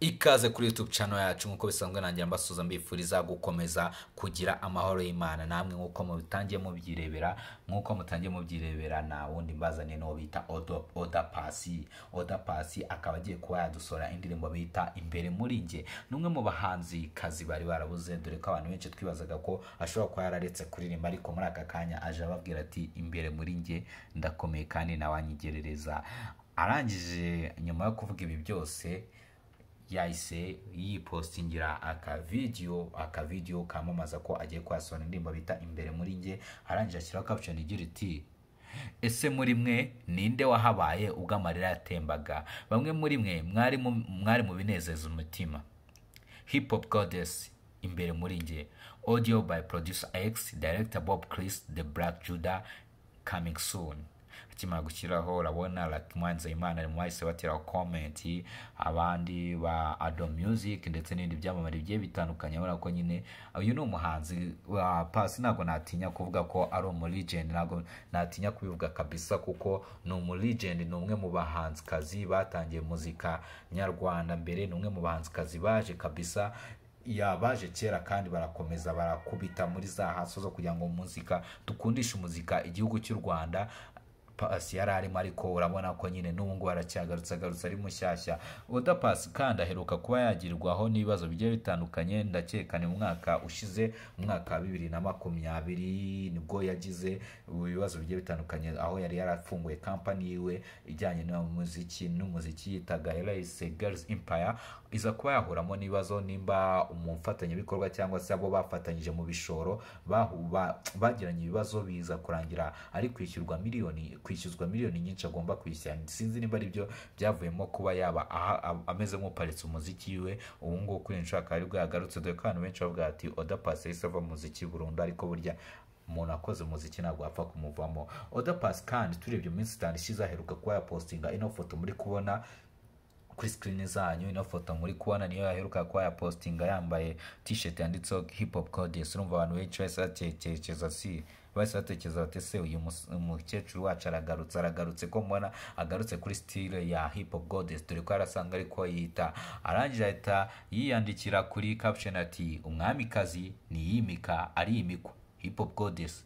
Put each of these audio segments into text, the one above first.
Ikaze kuri YouTube channel yacu nkuko bisanzwe nanjye mbasuza mbifuriza gukomeza kugira amahoro y'Imana namwe nkuko mubitangiye mubyirebera na wundi mbazanye no bita Odda Paccy akaba agiye kuba yadusora indirimbo bita Imbere Murinjye numwe mu bahanzi kazi bari barabuze dore ko abantu benshi twibazaga ko ashobora kuba yararetse kuririmba ariko muri aka kanya aje ababwira ati Imbere Murinjye ndakomeye kandi nawanyigerereza. Arangije nyuma yo kuvuga ibi byose yahise yipostingira akavideo kamamaza ko agiye kwasona indirimbo bita Imbere Murinjye. Arangije ashyiraho caption igira iti ese muri mwe ninde wahabaye ubwo amarira yatembaga, bamwe muri mwe mwari mu binezeza umutima. Hip hop goddess Imbere Murinjye, audio by producer X, director Bob Chris, the Black Judah, coming soon. Akimara gushyiraho urabona Mwanza Imana ari mwahise batiraho comment, abandi ba Odda Music ndetse n'indi byamamare bigiye bitandukanye. Urabona ko nyine uyu ni umuhanzi wa Paccy, ntabwo natinya kuvuga ko ari umulegend, ntabwo natinya kubivuga kabisa kuko ni umulegend, ni umwe mu bahanzi kazi batangiye muzika nyarwanda mbere, ni umwe mu bahanzi kazi baje kabisa yabaje kera kandi barakomeza barakubita muri za haso zo kugira ngo muzika dukundisha umuzika igihugu cy'u Rwanda. Paccy yararimo ariko urabona ko nyine n'ubungu aracyagarutse ari mushyashya. Odda Paccy kandi aheruka kuba yagirwaho n'ibibazo bigiye bitandukanye, ndakeka ni mu mwaka ushize mu mwaka wa 2020 nibwo yagize ibibazo bigiye bitandukanye aho yari yarafunguye company yiwe ijyanye n'umuziki yitaga Girls Empire, iza kuba yahuramo n'ibibazo nimba umufatanya bikorwa cyangwa se abo bafatanyije mu bishoro bagiranye ibibazo biza kurangira ari kwishyuzwa miliyoni nyinshi agomba kwishyura. Sinzi niba ari byo byavuyemo kuba yaba ameze nk'uparitse umuziki we. Ubu ngubu kuri nshaka ari bwo yagarutse dore ko abantu benshi bavuga ati Odda Paccy yahise ava mu muziki burundu, ariko burya umuntu akoze umuziki ntabwo apfa kumuvamo. Odda Paccy kandi turebye mu minsi 5 ishize aheruka kuba yapostinga ino foto muri kubona kuri screen zanyu. Ino foto muri kubona niyo yaheruka kuba yapostinga yambaye t-shirt yanditseho hip hop goddess. Urumva abantu benshi bahise batekereza bati se uyu mukecuru wacu aragarutse ko mbona agarutse kuri style ya hip hop goddess, dore ko arasanga ariko yita. Arangije ahita yiyandikira kuri caption ati umwamikazi niyimika arimikwa, hip hop goddess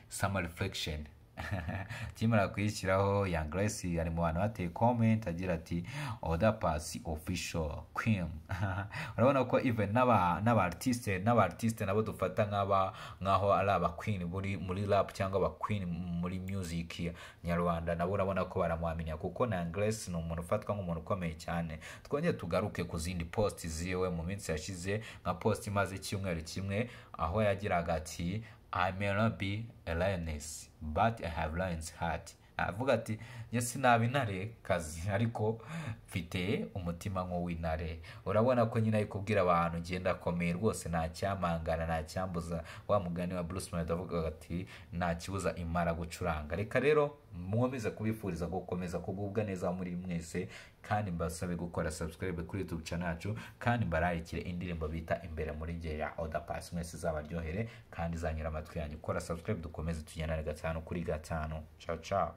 summer reflection. Kimara kuyishyiraho Young Grace ari mu bantu bateye comment agira ati Odda Paccy official queen. Urabona ko even n'abartiste nabo dufata nkaho ari aba queen muri rap cyangwa aba queen muri music nyarwanda, nabo urabona ko baramwamenya kuko Young Grace ni umuntu ufatwa nk'umuntu ukomeye cyane. Twongeye tugaruke ku zindi post ziwe mu minsi yashize, nka post imaze icyumweru kimwe aho yagiraga ati I may not be a lioness, but I have lion's heart. Avuga ati njye sinaba intare kazi ariko mfite umutima nk'uw'intare. Urabona ko nyine ari kubwira abantu ngenda komeye rwose, nta cyamangana nta cyambuza. Wa mugani wa Bruce Melody avuga ati nta kibuza imara gucuranga. Reka rero mwomeze kubifuriza gukomeza kugubwa neza muri mwese, kandi mbasabe gukora subscribe kuri YouTube channel yacu, kandi mbararikire indirimbo bita Imbere Murinjye ya Odda Paccy. Mwese zabaryohere kandi zanyura amatwi yanyu. Kora subscribe dukomeze tugendane 5 kuri 5. Ciao ciao.